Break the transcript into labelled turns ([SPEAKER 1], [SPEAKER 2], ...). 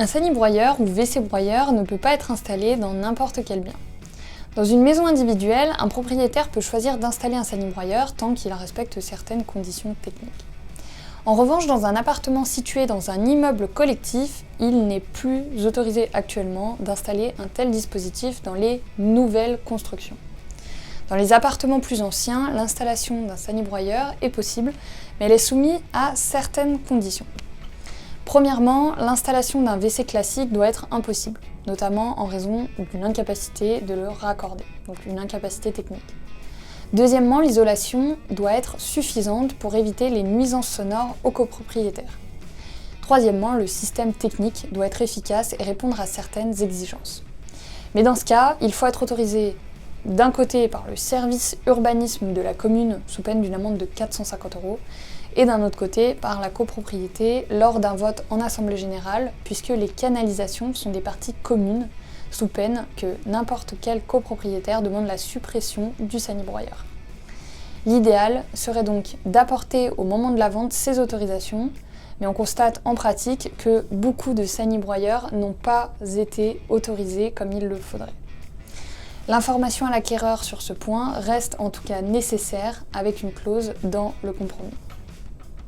[SPEAKER 1] Un sani-broyeur ou WC-broyeur ne peut pas être installé dans n'importe quel bien. Dans une maison individuelle, un propriétaire peut choisir d'installer un sani-broyeur tant qu'il respecte certaines conditions techniques. En revanche, dans un appartement situé dans un immeuble collectif, il n'est plus autorisé actuellement d'installer un tel dispositif dans les nouvelles constructions. Dans les appartements plus anciens, l'installation d'un sani-broyeur est possible, mais elle est soumise à certaines conditions. Premièrement, l'installation d'un WC classique doit être impossible, notamment en raison d'une incapacité de le raccorder, donc une incapacité technique. Deuxièmement, l'isolation doit être suffisante pour éviter les nuisances sonores aux copropriétaires. Troisièmement, le système technique doit être efficace et répondre à certaines exigences. Mais dans ce cas, il faut être autorisé d'un côté par le service urbanisme de la commune sous peine d'une amende de 450 € et d'un autre côté par la copropriété lors d'un vote en assemblée générale puisque les canalisations sont des parties communes sous peine que n'importe quel copropriétaire demande la suppression du sani-broyeur. L'idéal serait donc d'apporter au moment de la vente ces autorisations, mais on constate en pratique que beaucoup de sani-broyeurs n'ont pas été autorisés comme il le faudrait. L'information à l'acquéreur sur ce point reste en tout cas nécessaire avec une clause dans le compromis.